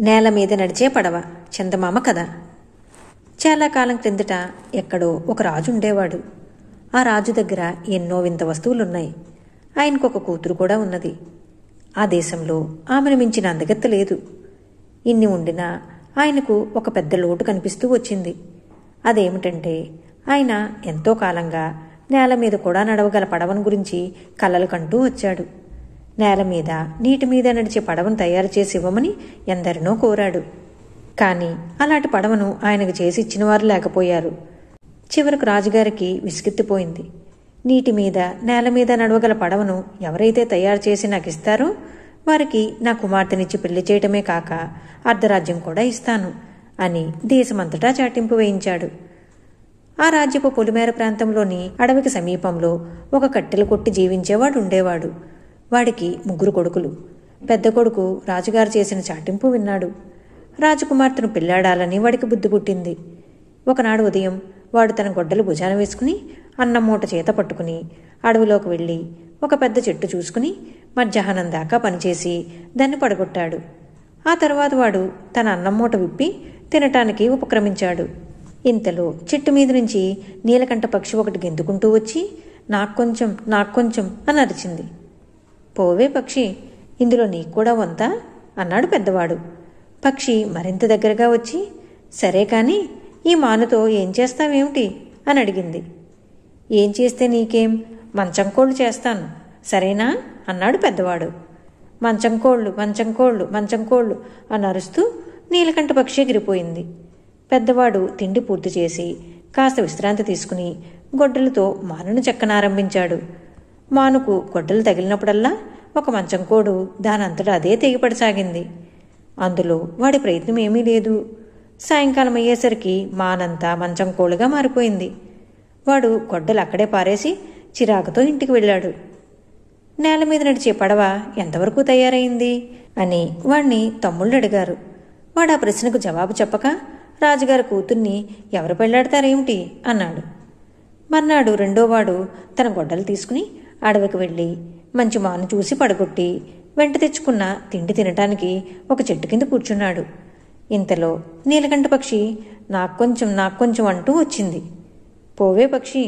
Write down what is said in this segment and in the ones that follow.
నేల మీద నడిచే పడవ చందమామ కథ. చాలా కాలం క్రిందట ఎక్కడో ఒక రాజు ఉండేవాడు. ఆ రాజు దగ్గర ఎన్నో వింత వస్తువులున్నాయి. ఆయనకు ఒక కూతురు కూడా ఉన్నది. ఆ దేశంలో ఆమెను మించిన అందగత్తె లేదు. ఇన్ని ఉండినా ఆయనకు ఒక పెద్ద లోటు కనిపిస్తూ వచ్చింది. అదేమిటంటే ఆయన ఎంతో కాలంగా నేల మీద కూడా నడవగల పడవను గురించి కలలు కంటూ వచ్చాడు. నేల మీద నీటి మీద నడిచే పడవను తయారు చేసి ఇవ్వమని ఎందరినో కోరాడు. కానీ అలాంటి పడవను ఆయనకు చేసి ఇచ్చినవారు లేకపోయారు. చివరకు రాజుగారికి విసుగెత్తిపోయింది. నీటి మీద నేల మీద నడవగల పడవను ఎవరైతే తయారు చేసి నాకు ఇస్తారో వారికి నా కుమార్తెనిచ్చి పెళ్లి చేయటమే కాక అర్ధరాజ్యం కూడా ఇస్తాను అని దేశమంతటా చాటింపు వేయించాడు. ఆ రాజ్యపు పొలిమేర ప్రాంతంలోని అడవికి సమీపంలో ఒక కట్టెలు కొట్టి జీవించేవాడు ఉండేవాడు. వాడికి 3 కొడుకులు. పెద్ద కొడుకు రాజుగారు చేసిన చాటింపు విన్నాడు. రాజకుమార్తెను పెళ్లాడాలని వాడికి బుద్ధి పుట్టింది. ఒకనాడు ఉదయం వాడు తన గొడ్డలు భుజాన వేసుకుని అన్నం మూట చేత పట్టుకుని అడవిలోకి వెళ్ళి ఒక పెద్ద చెట్టు చూసుకుని మధ్యాహ్నం దాకా పనిచేసి దాన్ని పడగొట్టాడు. ఆ తర్వాత వాడు తన అన్నం మూట విప్పి తినటానికి ఉపక్రమించాడు. ఇంతలో చెట్టు మీద నుంచి నీలకంఠ పక్షి ఒకటి గెంతుకుంటూ వచ్చి నాక్కొంచెం నాక్కొంచెం అని అరిచింది. పోవే పక్షి, ఇందులో నీకు కూడా వంతా అన్నాడు పెద్దవాడు. పక్షి మరింత దగ్గరగా వచ్చి సరే కాని ఈ మానుతో ఏం చేస్తావేమిటి అని అడిగింది. ఏం చేస్తే నీకేం, మంచంకోళ్ళు చేస్తాను సరేనా అన్నాడు పెద్దవాడు. మంచంకోళ్ళు మంచంకోళ్ళు మంచంకోళ్ళు అని అరుస్తూ నీలకంఠ పక్షి ఎగిరిపోయింది. పెద్దవాడు తిండి పూర్తి చేసి కాస్త విశ్రాంతి తీసుకుని గొడ్డలతో మానును చెక్కనారంభించాడు. మానుకు గొడ్డలు తగిలినప్పుడల్లా ఒక మంచంకోడు దానంతటా అదే తెగిపడసాగింది. అందులో వాడి ప్రయత్నం ఏమీ లేదు. సాయంకాలం అయ్యేసరికి మానంతా మంచంకోళ్ళుగా మారిపోయింది. వాడు గొడ్డలు అక్కడే పారేసి చిరాకుతో ఇంటికి వెళ్ళాడు. నేల మీద నడిచే పడవ ఎంతవరకు తయారైంది అని వాణ్ణి తమ్ముళ్ళు అడిగారు. వాడు ఆ ప్రశ్నకు జవాబు చెప్పక రాజుగారి కూతుర్ని ఎవరు పెళ్లాడతారేమిటి అన్నాడు. మర్నాడు రెండోవాడు తన గొడ్డలు తీసుకుని అడవికి వెళ్ళి మంచి మాను చూసి పడగొట్టి వెంట తెచ్చుకున్న తిండి తినటానికి ఒక చెట్టు కింద కూర్చున్నాడు. ఇంతలో నీలకంఠ పక్షి నాక్కొంచెం అంటూ వచ్చింది. పోవే పక్షి,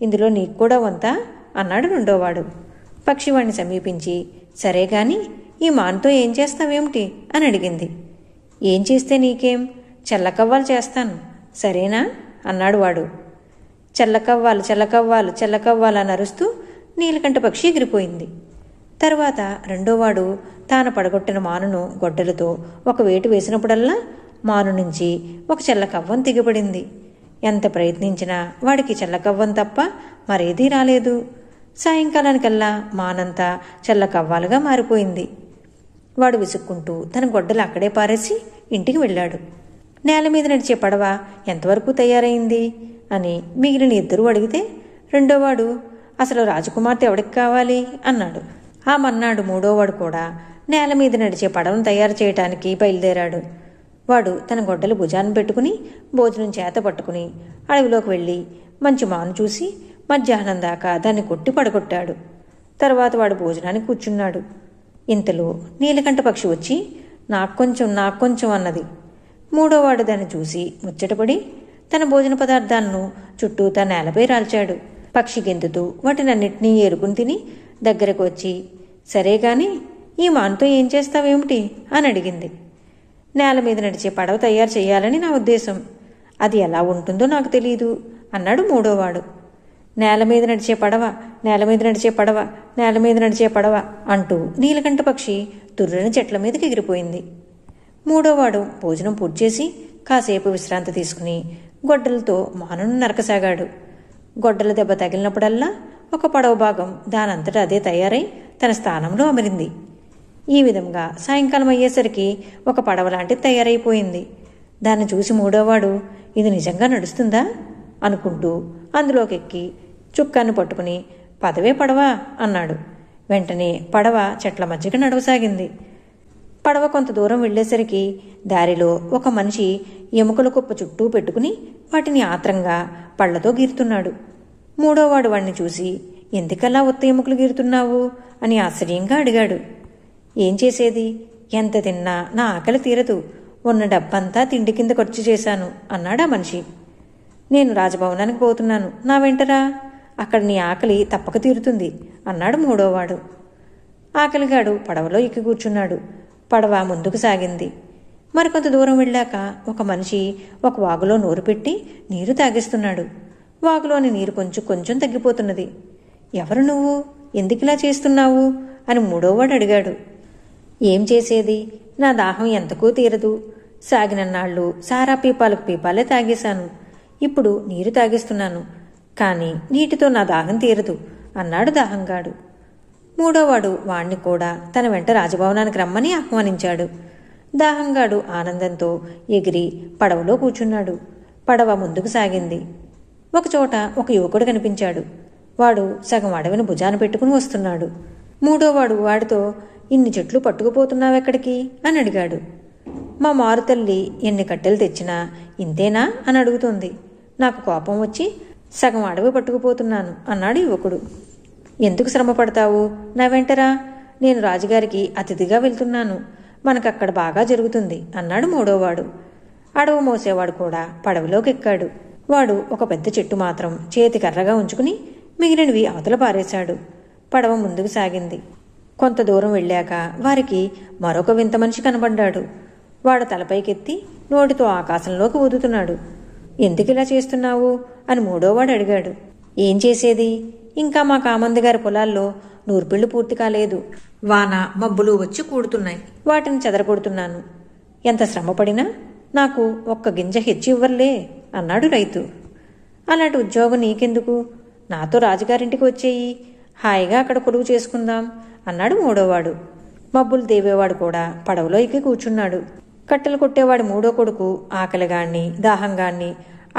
ఇందులో నీకు కూడా వంతా అన్నాడు రెండోవాడు. పక్షి వాణ్ణి సమీపించి సరే గాని ఈ మానుతో ఏం చేస్తావేమిటి అని అడిగింది. ఏం చేస్తే నీకేం, చల్లకవ్వాలు చేస్తాను సరేనా అన్నాడు వాడు. చల్లకవ్వాలు చల్లకవ్వాలు చల్లకవ్వాలు అని అరుస్తూ నీలకంఠ పక్షి ఎగిరిపోయింది. తర్వాత రెండోవాడు తాను పడగొట్టిన మానును గొడ్డలతో ఒక వేటు వేసినప్పుడల్లా మాను నుంచి ఒక చల్లకవ్వం తెగిపడింది. ఎంత ప్రయత్నించినా వాడికి చల్లకవ్వం తప్ప మరేదీ రాలేదు. సాయంకాలానికల్లా మానంతా చల్లకవ్వాలుగా మారిపోయింది. వాడు విసుక్కుంటూ తన గొడ్డలు అక్కడే పారేసి ఇంటికి వెళ్ళాడు. నేల మీద నడిచే పడవ ఎంతవరకు తయారైంది అని మిగిలిన 2 అడిగితే రెండోవాడు అసలు రాజకుమార్తె ఎవడికి కావాలి అన్నాడు. ఆ మర్నాడు మూడోవాడు కూడా నేల మీద నడిచే పడవను తయారు చేయటానికి బయలుదేరాడు. వాడు తన గొడ్డలు భుజాన్ని పెట్టుకుని భోజనం చేత పట్టుకుని అడవిలోకి వెళ్ళి మంచి మాను చూసి మధ్యాహ్నం దాకా దాన్ని కొట్టి పడగొట్టాడు. తర్వాత వాడు భోజనానికి కూర్చున్నాడు. ఇంతలో నీలకంఠ పక్షి వచ్చి నాక్కొంచెం అన్నది. మూడోవాడు దాన్ని చూసి ముచ్చటపడి తన భోజన పదార్థాలను చుట్టూతా నేలపై రాల్చాడు. పక్షి గెంతుతూ వాటినన్నిటినీ ఏరుకుని తిని దగ్గరకు వచ్చి సరే గాని ఈ మానుతో ఏం చేస్తావేమిటి అని అడిగింది. నేల మీద నడిచే పడవ తయారు చేయాలని నా ఉద్దేశం, అది ఎలా ఉంటుందో నాకు తెలీదు అన్నాడు మూడోవాడు. నేల మీద నడిచే పడవ నేల మీద నడిచే పడవ నేల మీద నడిచే పడవ అంటూ నీలకంఠ పక్షి తుర్రని చెట్ల మీదకి ఎగిరిపోయింది. మూడోవాడు భోజనం పూర్తి చేసి కాసేపు విశ్రాంతి తీసుకుని గొడ్డలతో మానును నరకసాగాడు. గొడ్డల దెబ్బ తగిలినప్పుడల్లా ఒక పడవ భాగం దానంతటా అదే తయారై తన స్థానంలో అమరింది. ఈ విధంగా సాయంకాలం అయ్యేసరికి ఒక పడవ లాంటిది తయారైపోయింది. దాన్ని చూసి మూడోవాడు ఇది నిజంగా నడుస్తుందా అనుకుంటూ అందులోకెక్కి చుక్కాన్ని పట్టుకుని పదవే పడవా అన్నాడు. వెంటనే పడవ చెట్ల మధ్యకి నడవసాగింది. పడవ కొంత దూరం వెళ్లేసరికి దారిలో ఒక మనిషి ఎముకల కుప్ప చుట్టూ పెట్టుకుని వాటిని ఆత్రంగా పళ్లతో గీరుతున్నాడు. మూడోవాడు వాణ్ణి చూసి ఎందుకలా ఒత్త ఎముకలు గీరుతున్నావు అని ఆశ్చర్యంగా అడిగాడు. ఏం చేసేది, ఎంత తిన్నా నా ఆకలి తీరదు. ఉన్న డబ్బంతా తిండి కింద ఖర్చు చేశాను అన్నాడు ఆ మనిషి. నేను రాజభవనానికి పోతున్నాను, నా వెంటరా. అక్కడ నీ ఆకలి తప్పక తీరుతుంది అన్నాడు మూడోవాడు. ఆకలిగాడు పడవలో ఎక్కి కూర్చున్నాడు. పడవ ముందుకు సాగింది. మరికొంత దూరం వెళ్ళాక ఒక మనిషి ఒక వాగులో నోరు పెట్టి నీరు తాగిస్తున్నాడు. వాగులోని నీరు కొంచెం కొంచెం తగ్గిపోతున్నది. ఎవరు నువ్వు? ఎందుకిలా చేస్తున్నావు అని మూడోవాడు అడిగాడు. ఏం చేసేది, నా దాహం ఎంతకూ తీరదు. సాగినన్నాళ్ళు సారా పీపాలకు పీపాలే తాగేశాను. ఇప్పుడు నీరు తాగిస్తున్నాను, కానీ నీటితో నా దాహం తీరదు అన్నాడు దాహంగాడు. మూడోవాడు వాణ్ణి కూడా తన వెంట రాజభవనానికి రమ్మని ఆహ్వానించాడు. దాహంగాడు ఆనందంతో ఎగిరి పడవలో కూర్చున్నాడు. పడవ ముందుకు సాగింది. ఒకచోట ఒక యువకుడు కనిపించాడు. వాడు సగం అడవిని భుజాన పెట్టుకుని వస్తున్నాడు. మూడోవాడు వాడితో, ఇన్ని చెట్లు పట్టుకుపోతున్నావెక్కడికి అని అడిగాడు. మా మారుతల్లి ఎన్ని కట్టెలు తెచ్చినా ఇంతేనా అని అడుగుతోంది. నాకు కోపం వచ్చి సగం అడవి పట్టుకుపోతున్నాను అన్నాడు యువకుడు. ఎందుకు శ్రమ పడతావు, నా వెంటరా. నేను రాజుగారికి అతిథిగా వెళ్తున్నాను, మనకక్కడ బాగా జరుగుతుంది అన్నాడు మూడోవాడు. అడవు మోసేవాడు కూడా పడవలోకి ఎక్కాడు. వాడు ఒక పెద్ద చెట్టు మాత్రం చేతి కర్రగా ఉంచుకుని మిగిలినవి అవతల పారేశాడు. పడవ ముందుకు సాగింది. కొంత దూరం వెళ్ళాక వారికి మరొక వింత మనిషి కనబడ్డాడు. వాడు తలపైకెత్తి నోటితో ఆకాశంలోకి ఊదుతున్నాడు. ఎందుకిలా చేస్తున్నావు అని మూడోవాడు అడిగాడు. ఏం చేసేది, ఇంకా మా కామందిగారి పొలాల్లో నూర్పిళ్లు పూర్తి కాలేదు. వాన మబ్బులు వచ్చి కూడుతున్నాయి, వాటిని చెదరగొడుతున్నాను. ఎంత శ్రమపడినా నాకు ఒక్క గింజ హెచ్చి ఇవ్వర్లే అన్నాడు రైతు. అలాంటి ఉద్యోగం నీకెందుకు, నాతో రాజుగారింటికి వచ్చేయి, హాయిగా అక్కడ కొలువు చేసుకుందాం అన్నాడు మూడోవాడు. మబ్బులు దేవేవాడు కూడా పడవలో ఎక్కి కూర్చున్నాడు. కట్టెలు కొట్టేవాడి మూడో కొడుకు ఆకలిగాణ్ణి, దాహంగాణ్ణి,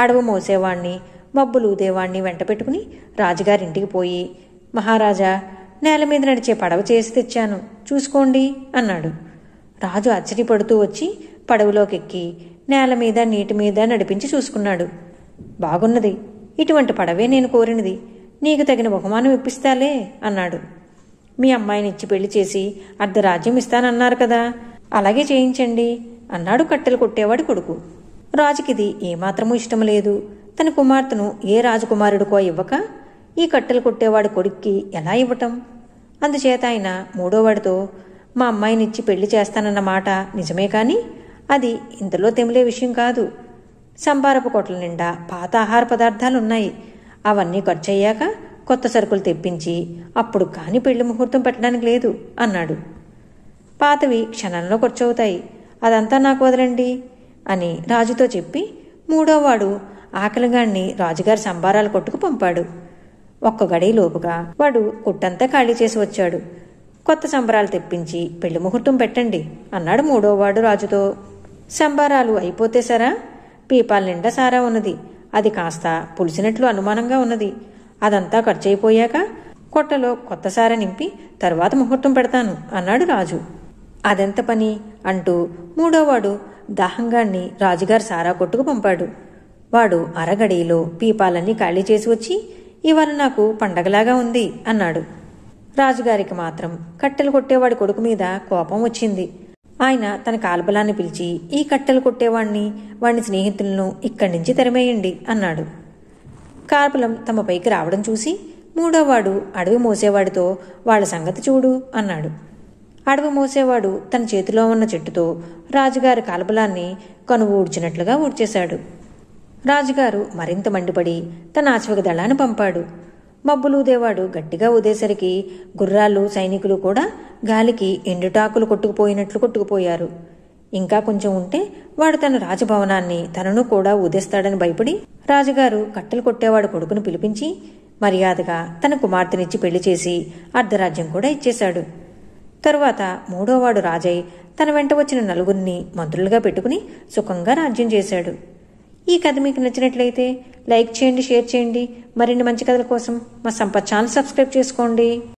అడవు మోసేవాణ్ణి, మబ్బులు ఊదేవాణ్ణి వెంట పెట్టుకుని రాజుగారింటికి పోయి, మహారాజా, నేల మీద నడిచే పడవ చేసి తెచ్చాను, చూసుకోండి అన్నాడు. రాజు ఆశ్చర్యపడుతూ వచ్చి పడవలోకెక్కి నేల మీద నీటి మీద నడిపించి చూసుకున్నాడు. బాగున్నది, ఇటువంటి పడవే నేను కోరినది, నీకు తగిన బహుమానం ఇప్పిస్తాలే అన్నాడు. మీ అమ్మాయినిచ్చి పెళ్లి చేసి అర్ధరాజ్యం ఇస్తానన్నారు కదా, అలాగే చేయించండి అన్నాడు కట్టెలు కొట్టేవాడి కొడుకు. రాజుకిది ఏమాత్రమూ ఇష్టం లేదు. తన కుమార్తెను ఏ రాజకుమారుడికో ఇవ్వక ఈ కట్టెలు కొట్టేవాడి కొడుక్కి ఎలా ఇవ్వటం? అందుచేత ఆయన మూడోవాడితో, మా అమ్మాయినిచ్చి పెళ్లి చేస్తానన్న మాట నిజమే, కానీ అది ఇంతలో తెమిలే విషయం కాదు. సంబారపు కొట్ల నిండా పాత ఆహార పదార్థాలున్నాయి. అవన్నీ ఖర్చయ్యాక కొత్త సరుకులు తెప్పించి అప్పుడు కాని పెళ్లి ముహూర్తం పెట్టడానికి లేదు అన్నాడు. పాతవి క్షణంలో ఖర్చవుతాయి, అదంతా నాకు వదలండి అని రాజుతో చెప్పి మూడోవాడు ఆకలిగాన్ని రాజుగారి సంబారాలు కొట్టుకు పంపాడు. ఒక్క గడిలోపుగా వాడు కొట్టంతా ఖాళీ చేసి వచ్చాడు. కొత్త సంబరాలు తెప్పించి పెళ్లి ముహూర్తం పెట్టండి అన్నాడు మూడోవాడు రాజుతో. సంబారాలు అయిపోతే సరా, పీపాల నిండా సారా ఉన్నది, అది కాస్త పులిసినట్లు అనుమానంగా ఉన్నది. అదంతా ఖర్చయిపోయాక కొట్టలో కొత్త సారా నింపి తరువాత ముహూర్తం పెడతాను అన్నాడు రాజు. అదెంత పని అంటూ మూడోవాడు దాహంగాన్ని రాజుగారి సారా కొట్టుకు పంపాడు. వాడు అరగడిలో పీపాలన్నీ ఖాళీ చేసి వచ్చి, ఇవాళ నాకు పండగలాగా ఉంది అన్నాడు. రాజుగారికి మాత్రం కట్టెలు కొట్టేవాడి కొడుకు మీద కోపం వచ్చింది. ఆయన తన కాల్బలాన్ని పిలిచి, ఈ కట్టెలు కొట్టేవాణ్ణి, వాణ్ణి స్నేహితులను ఇక్కడి నుంచి తరిమేయండి అన్నాడు. కార్బలం తమ పైకి రావడం చూసి మూడోవాడు అడవి మోసేవాడితో, వాళ్ళ సంగతి చూడు అన్నాడు. అడవి మోసేవాడు తన చేతిలో ఉన్న చెట్టుతో రాజుగారి కాల్బలాన్ని కనువు ఊడ్చినట్లుగా ఊడ్చేశాడు. రాజుగారు మరింత మండిపడి తన అశ్వక దళాన్ని పంపాడు. మబ్బులు ఊదేవాడు గట్టిగా ఊదేసరికి గుర్రాలు, సైనికులు కూడా గాలికి ఎండుటాకులు కొట్టుకుపోయినట్లు కొట్టుకుపోయారు. ఇంకా కొంచెం ఉంటే వాడు తన రాజభవనాన్ని తనను కూడా ఊదేస్తాడని భయపడి రాజుగారు కట్టెలు కొట్టేవాడు కొడుకును పిలిపించి మర్యాదగా తన కుమార్తెనిచ్చి పెళ్లి చేసి అర్ధరాజ్యం కూడా ఇచ్చేశాడు. తరువాత మూడోవాడు రాజై తన వెంట వచ్చిన నలుగురిని మంత్రులుగా పెట్టుకుని సుఖంగా రాజ్యం చేశాడు. ఈ కథ మీకు నచ్చినట్లయితే లైక్ చేయండి, షేర్ చేయండి. మరిన్ని మంచి కథల కోసం మా సంపత్ ఛానల్ సబ్స్క్రైబ్ చేసుకోండి.